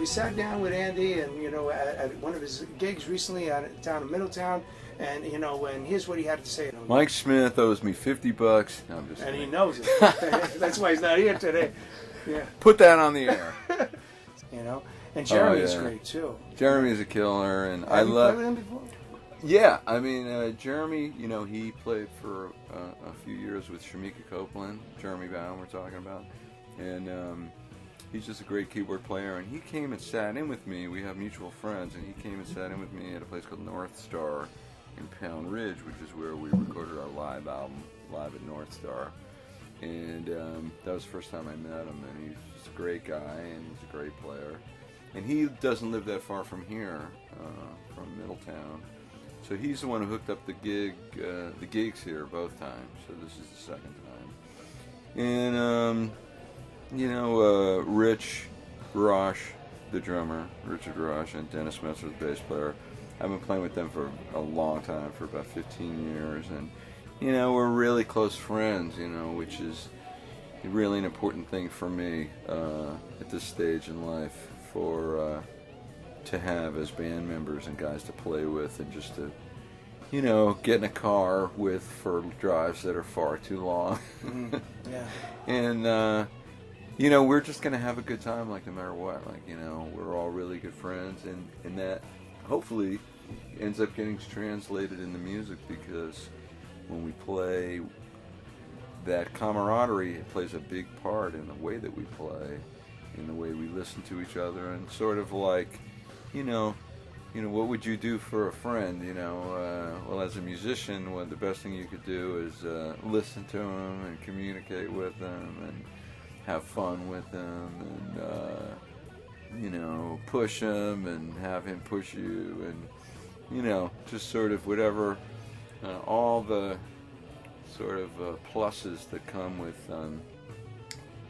we sat down with Andy, and at one of his gigs recently down in Middletown, and and here's what he had to say. Mike Smith owes me $50. No, I'm just and kidding. he knows it. That's why he's not here today. Yeah. Put that on the air. And Jeremy's great too. Jeremy's a killer, and Have you played with him before? Yeah, I mean, Jeremy, he played for a few years with Shamika Copeland, Jeremy Baum we're talking about, and he's just a great keyboard player, and he came and sat in with me. We have mutual friends, and he came and sat in with me at a place called North Star in Pound Ridge, which is where we recorded our live album, Live at North Star, and that was the first time I met him, and he's just a great guy, and he's a great player, and he doesn't live that far from here, from Middletown. So he's the one who hooked up the gigs here both times. So this is the second time. And Rich Rosh, the drummer, Richard Rosh, and Dennis Messer, the bass player. I've been playing with them for a long time, for about 15 years, and we're really close friends. Which is really an important thing for me at this stage in life to have as band members and guys to play with, and just to get in a car with for drives that are far too long. Yeah. And we're just gonna have a good time, like, no matter what. Like, we're all really good friends, and that hopefully ends up getting translated in the music, because when we play, that camaraderie, it plays a big part in the way that we play, in the way we listen to each other, and sort of like, what would you do for a friend? Well, as a musician, the best thing you could do is listen to them and communicate with them and have fun with them, and push him and have him push you, and just sort of whatever, all the sort of pluses that come with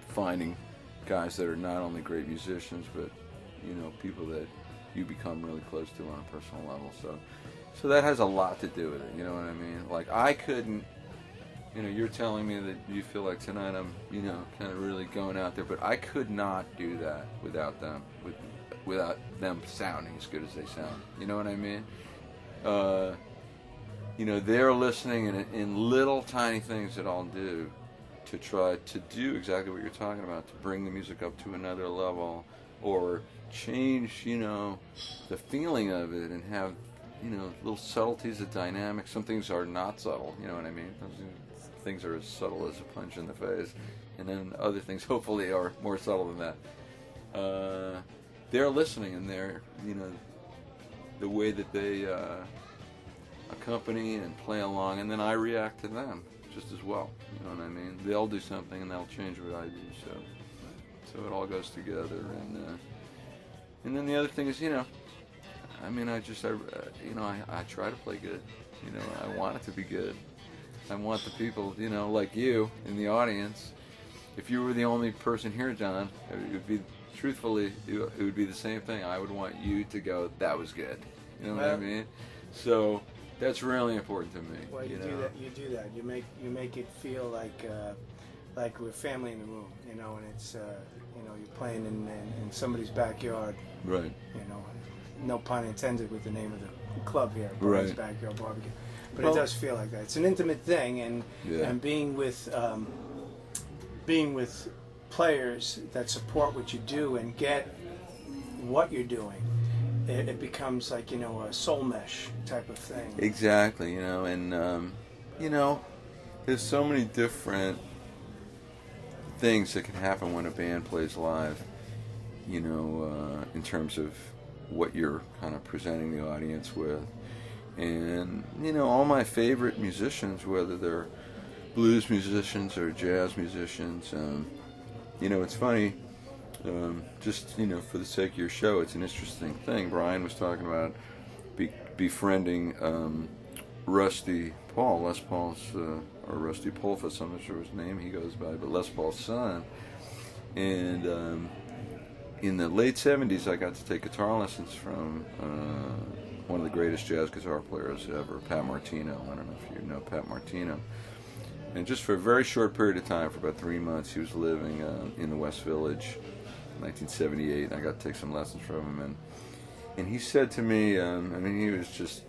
finding guys that are not only great musicians, but people that you become really close to on a personal level. So that has a lot to do with it. You know what I mean? Like, I couldn't. You're telling me that you feel like tonight I'm, kind of really going out there, but I could not do that without them, without them sounding as good as they sound. You know what I mean? They're listening in little tiny things that I'll do to try to do exactly what you're talking about, to bring the music up to another level, or change, the feeling of it, and have, little subtleties of dynamics. Some things are not subtle, you know what I mean? Things are as subtle as a punch in the face, and then other things hopefully are more subtle than that. They're listening, and they're, the way that they accompany and play along, and then I react to them just as well, you know what I mean? They'll do something and they'll change what I do, so it all goes together, and then the other thing is, I mean, I try to play good, I want it to be good. I want the people, like you in the audience. If you were the only person here, John, it would be, truthfully, it would be the same thing. I would want you to go, that was good. You know what I mean? So that's really important to me. Well, you do that. You do that. You make it feel like we're family in the room. And it's you're playing in somebody's backyard. Right. No pun intended with the name of the club here, Brian's Backyard Barbecue. But it does feel like that. It's an intimate thing, and being with players that support what you do and get what you're doing, it becomes like a soul mesh type of thing. Exactly, and there's so many different things that can happen when a band plays live. In terms of what you're kind of presenting the audience with. And, all my favorite musicians, whether they're blues musicians or jazz musicians, it's funny, just, for the sake of your show, it's an interesting thing. Brian was talking about befriending Rusty Paul, Les Paul's, or Rusty Polfus, I'm not sure his name he goes by, but Les Paul's son. And in the late 70s, I got to take guitar lessons from one of the greatest jazz guitar players ever, Pat Martino. I don't know if you know Pat Martino. And just for a very short period of time, for about 3 months, he was living in the West Village 1978, and I got to take some lessons from him, and he said to me, I mean, he was just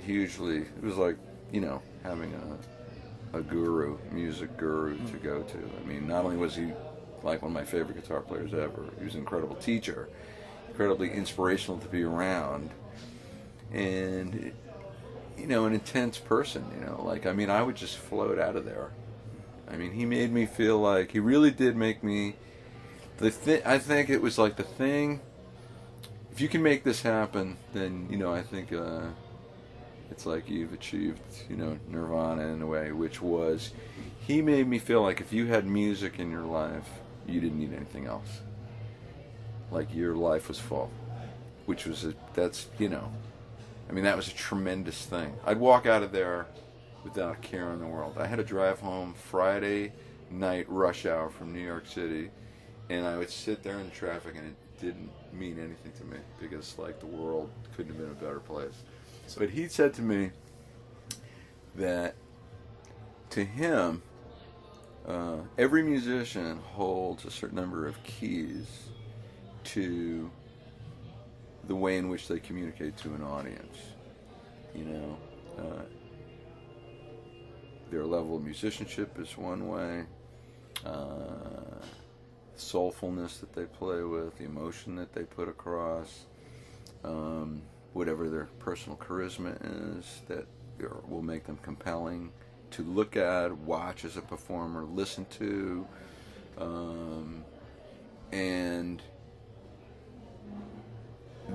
hugely, it was like, you know, having a guru, music guru to go to. I mean, not only was he like one of my favorite guitar players ever, he was an incredible teacher, incredibly inspirational to be around, and, you know, an intense person, you know, like, I mean, I would just float out of there. I mean, he made me feel like, he really did make me, I think it was like the thing, if you can make this happen, then, you know, I think it's like you've achieved, you know, nirvana in a way, which was, he made me feel like if you had music in your life, you didn't need anything else. Like your life was full, which was, that's, you know, I mean, that was a tremendous thing. I'd walk out of there without a care in the world. I had to drive home Friday night rush hour from New York City, and I would sit there in the traffic, and it didn't mean anything to me because, like, the world couldn't have been a better place. But he said to me that to him, every musician holds a certain number of keys to the way in which they communicate to an audience. You know, their level of musicianship is one way, soulfulness that they play with, the emotion that they put across, whatever their personal charisma is that will make them compelling to look at, watch as a performer, listen to, and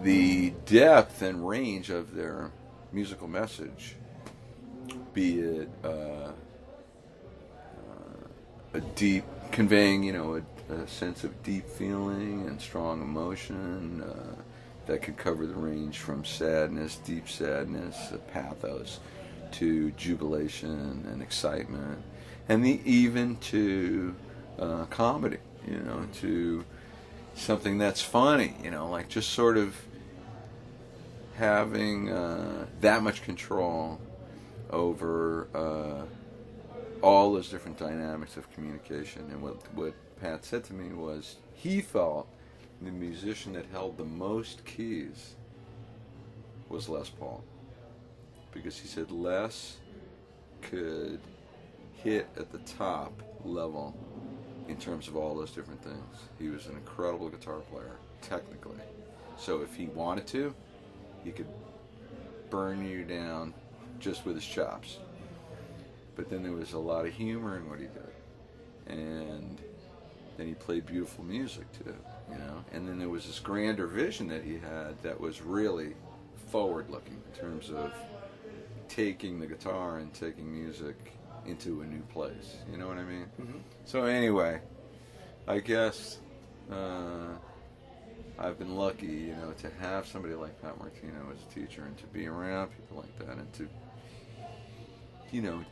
the depth and range of their musical message, be it a deep, conveying, you know, a sense of deep feeling and strong emotion that could cover the range from sadness, deep sadness, pathos, to jubilation and excitement, and even to comedy, you know, to something that's funny, you know, like just sort of having that much control over all those different dynamics of communication. And what Pat said to me was he felt the musician that held the most keys was Les Paul, because he said Les could hit at the top level in terms of all those different things. He was an incredible guitar player, technically. So if he wanted to, he could burn you down just with his chops. But then there was a lot of humor in what he did. And then he played beautiful music too, you know. And then there was this grander vision that he had that was really forward-looking in terms of taking the guitar and taking music into a new place. You know what I mean? Mm-hmm. So anyway, I guess I've been lucky, you know, to have somebody like Pat Martino as a teacher and to be around people like that and to, you know,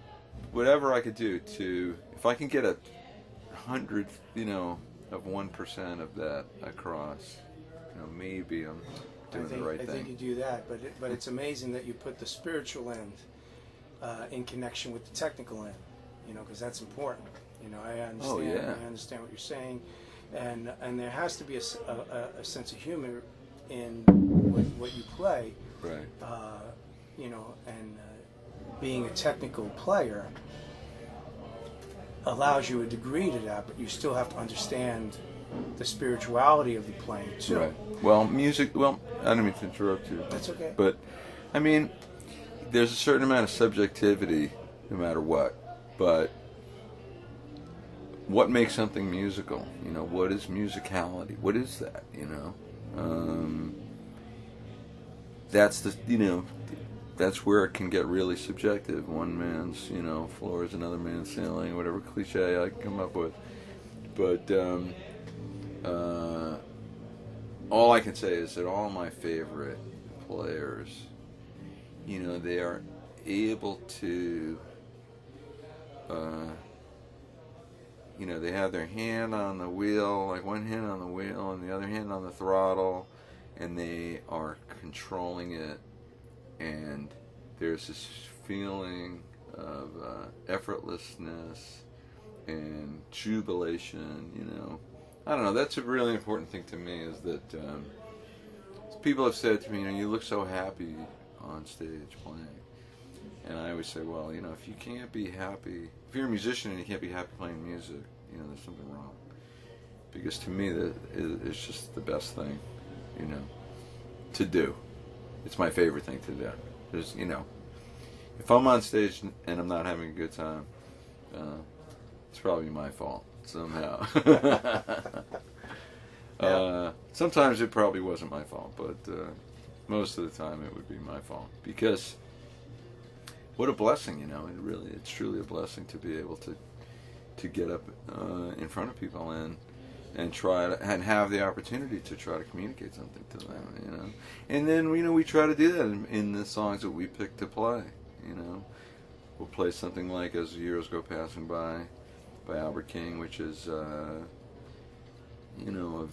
whatever I could do to, if I can get 100, you know, of 1% of that across, you know, maybe I'm doing the right thing. I think you do that, but it's amazing that you put the spiritual end in connection with the technical end, you know, because that's important. You know, I understand. Oh, yeah. I understand what you're saying, and there has to be a sense of humor in what you play. Right. You know, and being a technical player allows you a degree to that, but you still have to understand the spirituality of the playing too. Right. Well, music. Well, I don't mean to interrupt you. That's okay. But I mean, there's a certain amount of subjectivity, no matter what. But what makes something musical? You know, what is musicality? What is that? You know, that's the, you know, that's where it can get really subjective. One man's, you know, floor is another man's ceiling, whatever cliche I can come up with. But all I can say is that all my favorite players, you know, they are able to, you know, they have their hand on the wheel, like one hand on the wheel and the other hand on the throttle, and they are controlling it, and there's this feeling of effortlessness and jubilation, you know, I don't know. That's a really important thing to me. Is that people have said to me, you look so happy on stage playing, and I always say, well, if you can't be happy, if you're a musician and you can't be happy playing music, there's something wrong. Because to me, that it's just the best thing, to do. It's my favorite thing to do. There's, if I'm on stage and I'm not having a good time, it's probably my fault somehow. Sometimes it probably wasn't my fault, but most of the time it would be my fault. Because what a blessing, it's truly a blessing to be able to get up in front of people and try to, and have the opportunity to try to communicate something to them, And then, we try to do that in the songs that we pick to play, We'll play something like As the Years Go Passing By Albert King, which is, a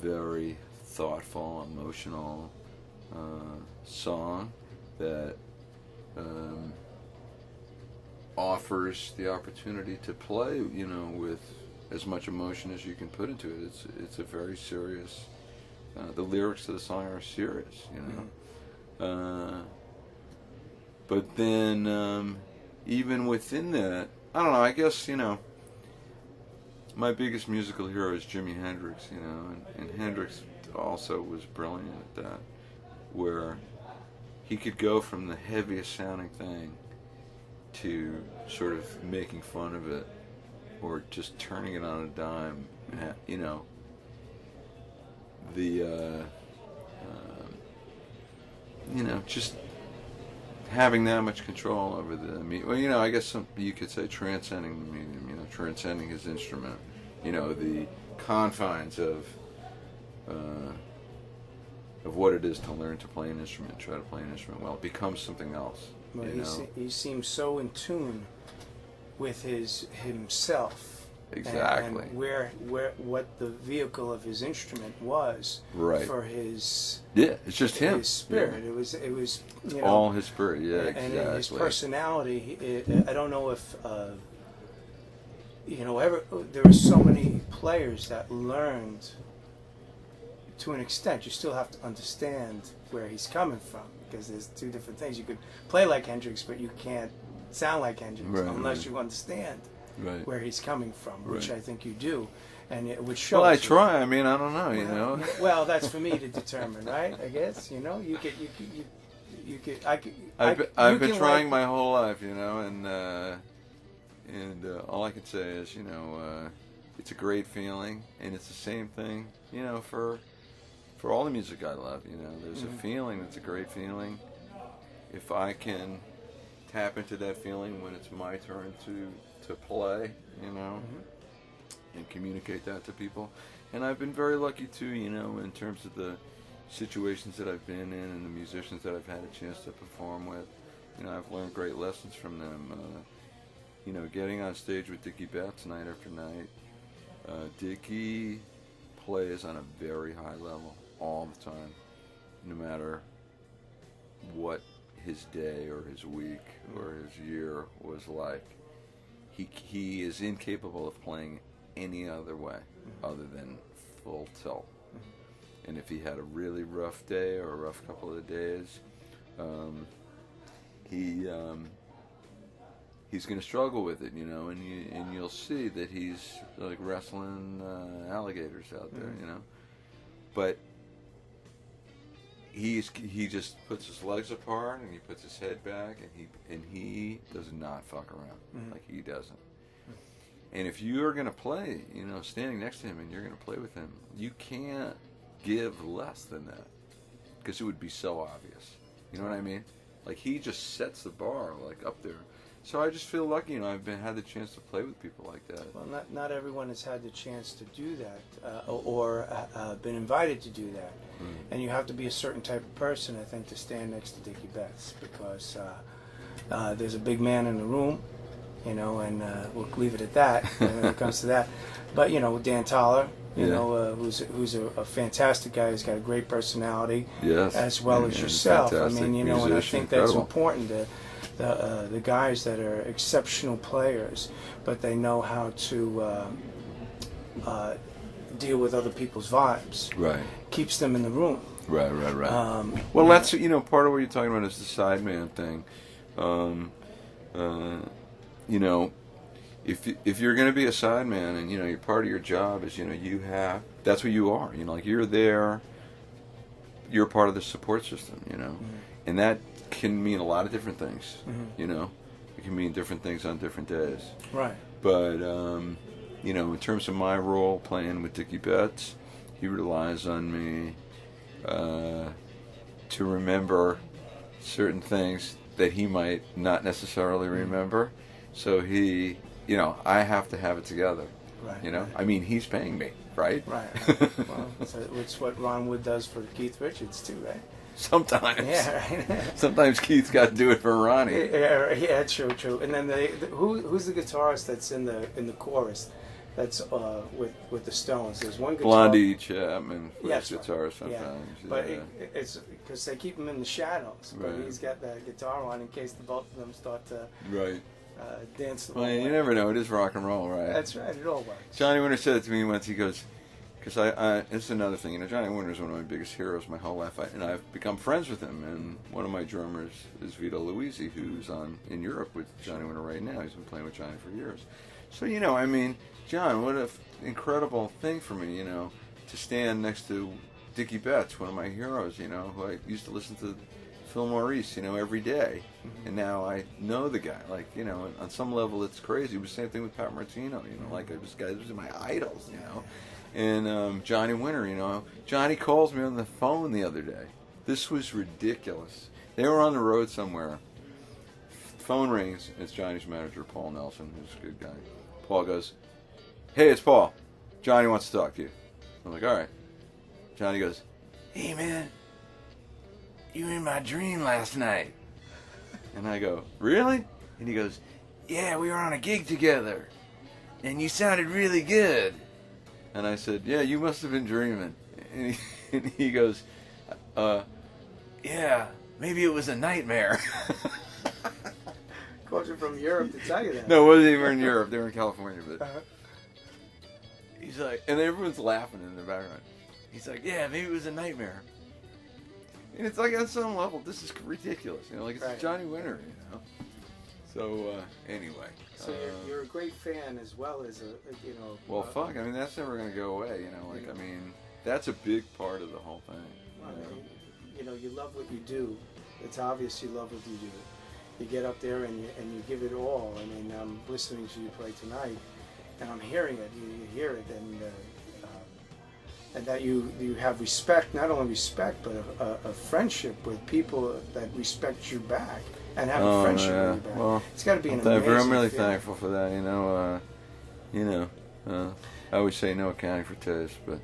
very thoughtful, emotional song that offers the opportunity to play, with as much emotion as you can put into it. It's a very serious. The lyrics to the song are serious, But then, even within that, I don't know. I guess my biggest musical hero is Jimi Hendrix, and Hendrix also was brilliant at that, where he could go from the heaviest sounding thing to sort of making fun of it, or just turning it on a dime, just having that much control over the medium. Well, I guess you could say transcending the medium, transcending his instrument, the confines of what it is to learn to play an instrument, try to play an instrument well. It becomes something else. Well, he seems so in tune with himself. Exactly. And what the vehicle of his instrument was for his it's just him. His spirit. Yeah. It was all his spirit. Yeah, and exactly. And his personality. I don't know if there were so many players that learned to an extent. You still have to understand where he's coming from, because there's two different things. You could play like Hendrix, but you can't sound like Hendrix unless you understand where he's coming from, which I think you do, and it would show. Well, I try. I mean, I don't know. Well, that's for me to determine, right? I guess I've been trying my whole life, and all I can say is, it's a great feeling, and it's the same thing, for all the music I love. There's a feeling that's a great feeling. If I can tap into that feeling when it's my turn to play, and communicate that to people. And I've been very lucky too, in terms of the situations that I've been in and the musicians that I've had a chance to perform with. I've learned great lessons from them. Getting on stage with Dickie Betts night after night. Dickie plays on a very high level all the time, no matter what his day or his week or his year was like. He is incapable of playing any other way other than full tilt. And if he had a really rough day or a rough couple of days, he's going to struggle with it, and you'll see that he's like wrestling alligators out there, But he just puts his legs apart and he puts his head back and he does not fuck around. Like, he doesn't. And if you are going to play, standing next to him and you're going to play with him, you can't give less than that, because it would be so obvious. You know what I mean? Like, he just sets the bar like up there. So I just feel lucky, I've had the chance to play with people like that. Well, not everyone has had the chance to do that, or been invited to do that. And you have to be a certain type of person, I think, to stand next to Dickie Betts, because there's a big man in the room, and we'll leave it at that when it comes to that. But Dan Toller, who's a fantastic guy, who's got a great personality, as well as yourself. I mean, and I think that's important. The guys that are exceptional players, but they know how to deal with other people's vibes. Right. Keeps them in the room. Right. Well, that's part of what you're talking about is the sideman thing. If you're going to be a sideman, and you're part of your job is that's what you are. Like you're there. You're part of the support system. And that can mean a lot of different things. It can mean different things on different days. Right. But in terms of my role playing with Dickie Betts, he relies on me to remember certain things that he might not necessarily remember. So I have to have it together. Right. I mean, he's paying me, right? Right. Well, it's what Ron Wood does for Keith Richards too, right? Sometimes. Yeah, right. Sometimes Keith's got to do it for Ronnie. Yeah, true. And then who's the guitarist that's in the chorus? That's with the Stones. There's one guitar. Blondie Chapman plays Yes, guitar right. sometimes. Yeah. But it's because they keep him in the shadows. But Right. he's got the guitar on in case the both of them start to Right. dance the Well, wrong you way. never know. It is rock and roll, right? That's right. It all works. Johnny Winter said it to me once. He goes, because it's another thing. Johnny Winter is one of my biggest heroes my whole life, and I've become friends with him. And one of my drummers is Vito Luisi, who's in Europe with Johnny Winter right now. He's been playing with Johnny for years. So I mean, John, what an incredible thing for me, to stand next to Dickie Betts, one of my heroes, who I used to listen to Phil Maurice, every day. And now I know the guy. Like, on some level it's crazy. It was the same thing with Pat Martino, like this guy was my idols, And Johnny Winter, Johnny calls me on the phone the other day. This was ridiculous. They were on the road somewhere. Phone rings. It's Johnny's manager, Paul Nelson, who's a good guy. Paul goes, "Hey, it's Paul. Johnny wants to talk to you." I'm like, "All right." Johnny goes, "Hey, man, you were in my dream last night." And I go, "Really?" And he goes, "Yeah, we were on a gig together, and you sounded really good." And I said, "Yeah, you must have been dreaming." And he goes, "Yeah, maybe it was a nightmare." Called you from Europe to tell you that. No, it wasn't even in Europe. They were in California. But Uh-huh. he's like, and everyone's laughing in the background. He's like, "Yeah, maybe it was a nightmare." And it's like, on some level, this is ridiculous. Like it's Right. Johnny Winter, So, anyway. So you're a great fan as well as Well, fuck. I mean, that's never going to go away. I mean, that's a big part of the whole thing. You love what you do. It's obvious you love what you do. You get up there and you give it all. I mean, I'm listening to you play tonight, and I'm hearing it. You hear it, and that you have respect, not only respect, but a friendship with people that respect you back and have a friendship with you back. Well, it's got to be an amazing I'm really feeling. thankful for that. I always say no accounting for taste, but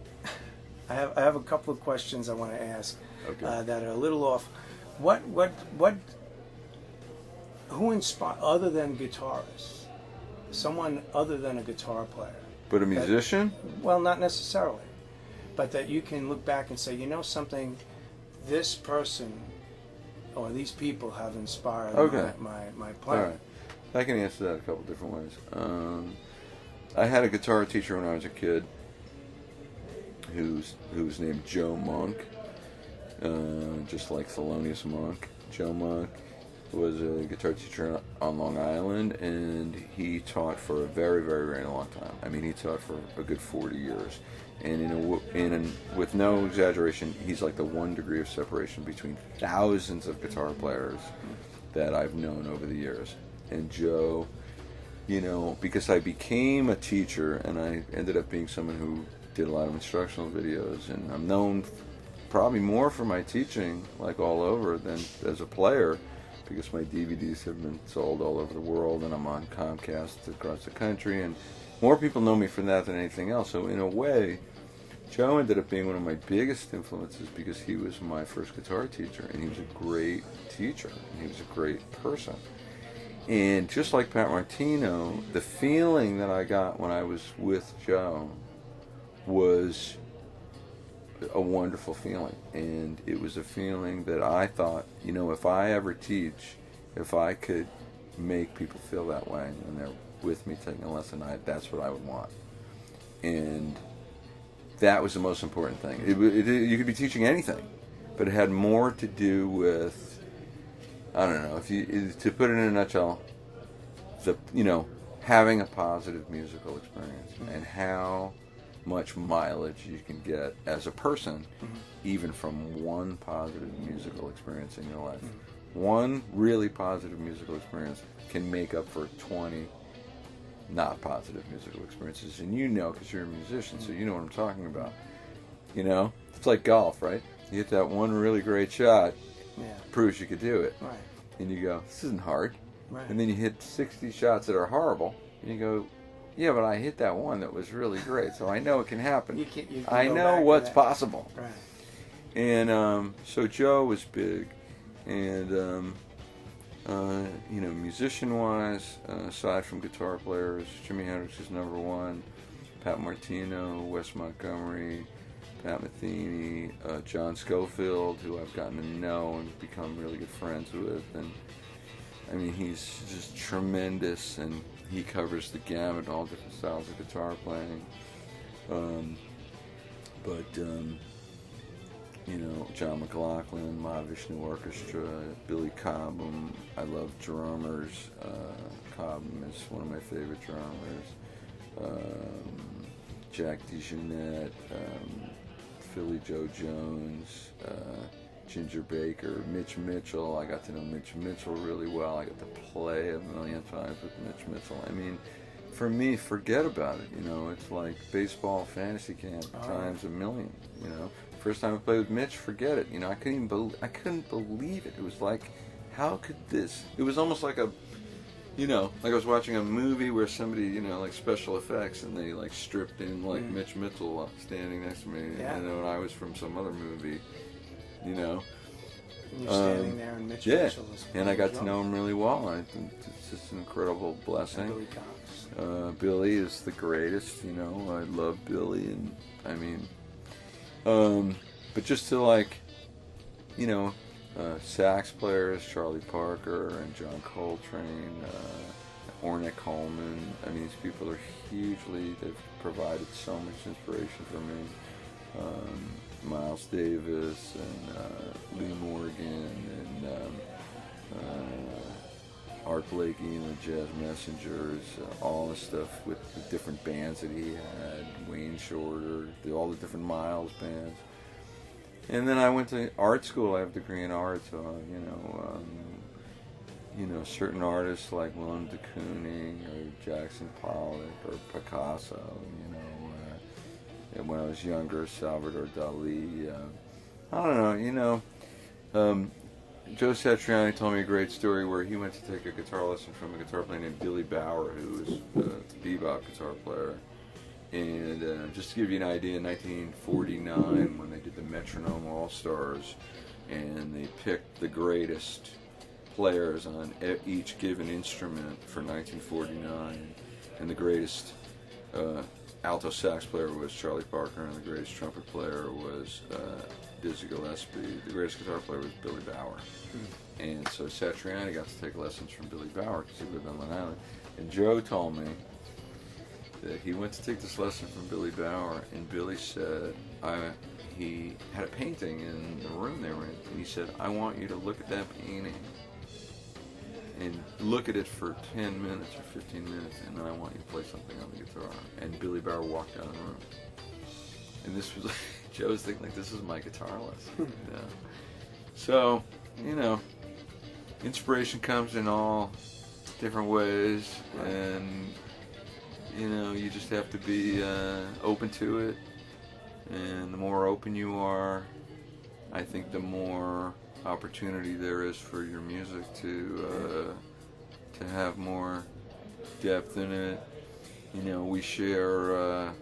I have a couple of questions I want to ask Okay. that are a little off. Who inspired, other than guitarists, someone other than a guitar player? but a musician. Well, not necessarily, but that you can look back and say, something, this person or these people have inspired Okay. my All playing. right, I can answer that a couple different ways. I had a guitar teacher when I was a kid, who was named Joe Monk, just like Thelonious Monk. Joe Monk was a guitar teacher on Long Island, and he taught for a very, very, very long time. I mean, he taught for a good 40 years. And with no exaggeration, he's like the 1 degree of separation between thousands of guitar players that I've known over the years. And Joe, because I became a teacher, and I ended up being someone who did a lot of instructional videos, and I'm known probably more for my teaching, like all over, than as a player, because my DVDs have been sold all over the world, and I'm on Comcast across the country, and more people know me for that than anything else. So in a way, Joe ended up being one of my biggest influences because he was my first guitar teacher, and he was a great teacher, and he was a great person. And just like Pat Martino, the feeling that I got when I was with Joe was a wonderful feeling. And it was a feeling that I thought, if I ever teach, if I could make people feel that way when they're with me taking a lesson, that's what I would want. And that was the most important thing. You could be teaching anything, but it had more to do with, I don't know, to put it in a nutshell, having a positive musical experience and how much mileage you can get as a person, even from one positive musical experience in your life. One really positive musical experience can make up for 20 not positive musical experiences, and because you're a musician, so you know what I'm talking about. It's like golf, right? You hit that one really great shot, proves you could do it, right? And you go, this isn't hard, right? And then you hit 60 shots that are horrible, and you go, yeah, but I hit that one that was really great, so I know it can happen. You can I know what's possible, right? And so Joe was big, and musician-wise, aside from guitar players, Jimi Hendrix is number one, Pat Martino, Wes Montgomery, Pat Metheny, John Scofield, who I've gotten to know and become really good friends with, and I mean, he's just tremendous, and he covers the gamut, all different styles of guitar playing. John McLaughlin, Mahavishnu Orchestra, Billy Cobham. I love drummers. Cobham is one of my favorite drummers. Jack DeJohnette, Philly Joe Jones, Ginger Baker, Mitch Mitchell. I got to know Mitch Mitchell really well. I got to play a million times with Mitch Mitchell. I mean, for me, forget about it. It's like baseball fantasy camp times a million. First time I played with Mitch, forget it. I couldn't believe it. It was like, how could this? It was almost like like I was watching a movie where somebody, like special effects, and they like stripped in like Mitch Mitchell standing next to me. Yeah. And I was from some other movie. And you're standing there, and Mitch Mitchell is and I got to know him really well. I think it's just an incredible blessing. And Billy Cox. Billy is the greatest. I love Billy, and I mean, but just to sax players, Charlie Parker and John Coltrane, Ornette Coleman. I mean, these people are they've provided so much inspiration for me. Miles Davis and Lee Morgan and Art Blakey and the Jazz Messengers, all the stuff with the different bands that he had, Wayne Shorter, all the different Miles bands. And then I went to art school. I have a degree in art, so certain artists like Willem de Kooning or Jackson Pollock or Picasso. When I was younger, Salvador Dali. I don't know. Joe Satriani told me a great story where he went to take a guitar lesson from a guitar player named Billy Bauer, who was a bebop guitar player. And just to give you an idea, in 1949, when they did the Metronome All-Stars, and they picked the greatest players on each given instrument for 1949, and the greatest alto sax player was Charlie Parker, and the greatest trumpet player was Dizzy Gillespie. The greatest guitar player was Billy Bauer. And so Satriani got to take lessons from Billy Bauer because he lived on Long Island. And Joe told me that he went to take this lesson from Billy Bauer, and Billy said, he had a painting in the room they were in, and he said, I want you to look at that painting and look at it for 10 minutes or 15 minutes, and then I want you to play something on the guitar. And Billy Bauer walked out of the room. And this was, Joe's thinking, this is my guitar lesson. So, inspiration comes in all different ways, and, you just have to be open to it. And the more open you are, I think the more opportunity there is for your music to have more depth in it. We share a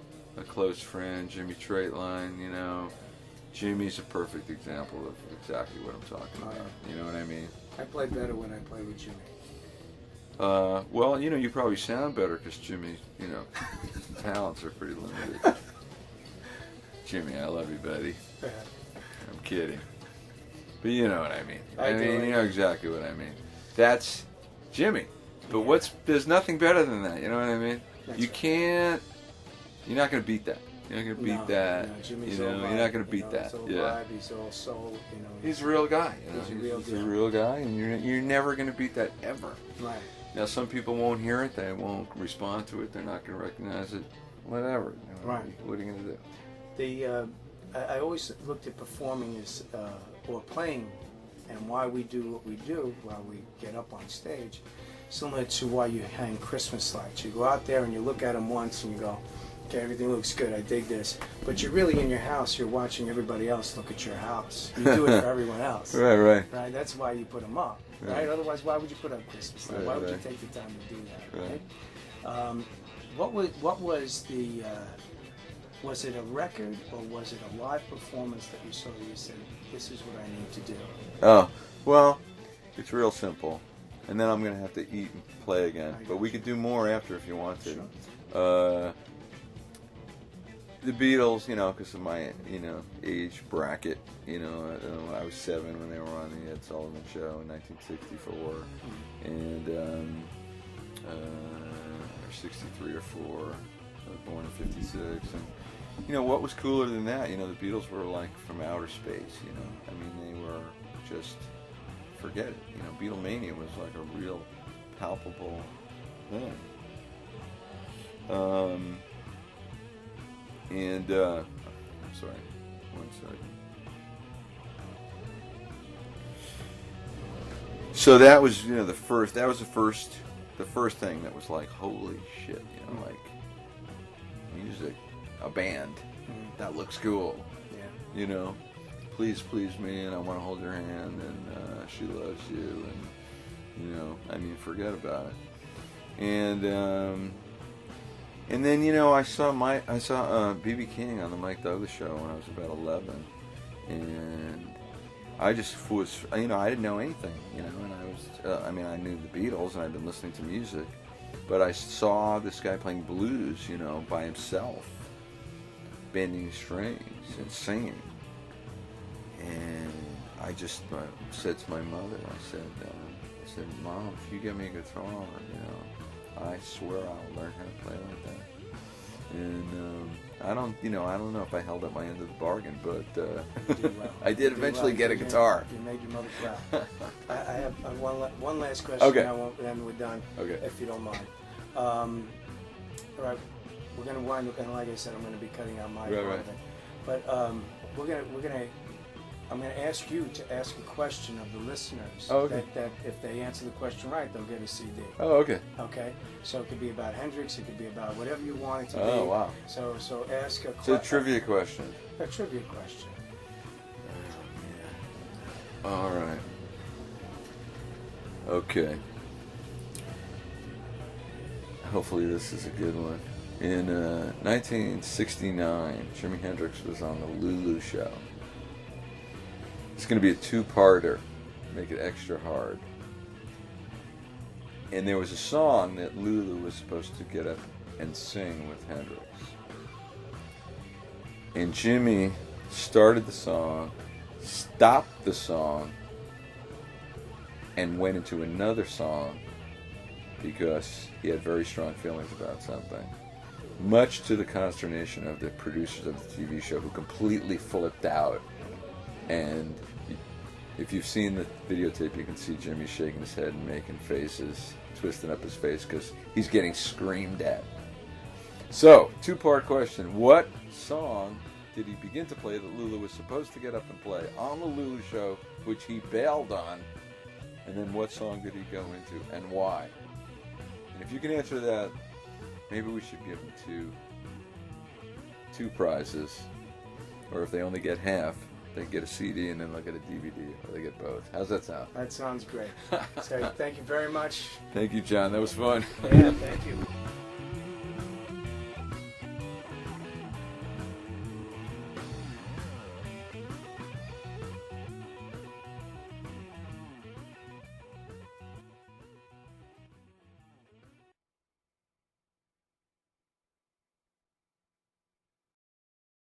close friend, Jimmy Traitline. Jimmy's a perfect example of exactly what I'm talking about. You know what I mean? I play better when I play with Jimmy. Well, you probably sound better because Jimmy, talents are pretty limited. Jimmy, I love you, buddy. I'm kidding. But you know what I mean. You know exactly what I mean. That's Jimmy. But there's nothing better than that, you know what I mean? You're not going to beat that. You're not gonna beat that. No, Jimmy's you know, all you're vibe, not gonna beat you know, that. He's all Yeah. vibe, he's all soul. You know, He's a real guy. You know? He's a real He's deal. a real guy, and you're never gonna beat that ever. Right. Now, some people won't hear it. They won't respond to it. They're not gonna recognize it. Whatever. You know, Right. What are you gonna do? I always looked at performing as or playing, and why we do what we do while we get up on stage, similar to why you hang Christmas lights. You go out there and you look at them once and you go, okay, everything looks good, I dig this. But you're really in your house, you're watching everybody else look at your house. You do it for everyone else. Right. Right? That's why you put them up. Right? Otherwise, why would you put up Christmas lights? Why would you take the time to do that? Right? What was the... was it a record or was it a live performance that you saw that you said, this is what I need to do? Oh, well, it's real simple. And then I'm going to have to eat and play again. But we could do more after if you want to. Sure. The Beatles, you know, because of my, age bracket, I was 7 when they were on the Ed Sullivan Show in 1964. And, or 63 or 4. I was born in 56. And, what was cooler than that? The Beatles were like from outer space, I mean, they were just, forget it. Beatlemania was like a real palpable thing. I'm sorry, one second. So that was, the first thing that was like, holy shit, like music, a band, that looks cool. Yeah. Please me, and I want to hold your hand, and she loves you, and forget about it. And then I saw B.B. King on the Mike Douglas Show when I was about 11, and I just was, I didn't know anything, and I knew the Beatles, and I'd been listening to music, but I saw this guy playing blues, by himself, bending strings and singing. And I just said to my mother, I said, Mom, if you get me a guitar, I swear I'll learn how to play like that. And I don't know if I held up my end of the bargain, but I did eventually get a guitar. You made your mother proud. I have one last question. Okay. Then we're done. Okay. If you don't mind. All right. We're going to wind up, and like I said, I'm going to be cutting out my part of it. But I'm going to ask you to ask a question of the listeners. Oh, okay. That if they answer the question right, they'll get a CD. Oh, okay. Okay. So it could be about Hendrix. It could be about whatever you want it to be. Oh, wow. So ask a question. So a trivia question. A trivia question. All right. Okay. Hopefully this is a good one. In 1969, Jimi Hendrix was on the Lulu Show. It's going to be a two-parter, make it extra hard. And there was a song that Lulu was supposed to get up and sing with Hendrix. And Jimmy started the song, stopped the song, and went into another song because he had very strong feelings about something. Much to the consternation of the producers of the TV show, who completely flipped out. And if you've seen the videotape, you can see Jimmy shaking his head and making faces, twisting up his face because he's getting screamed at. So, two-part question. What song did he begin to play that Lulu was supposed to get up and play on the Lulu Show, which he bailed on? And then what song did he go into and why? And if you can answer that, maybe we should give them two prizes. Or if they only get half, they get a CD and then they'll get a DVD, or they get both. How's that sound? That sounds great. So thank you very much. Thank you, John. That was fun. Yeah, thank you.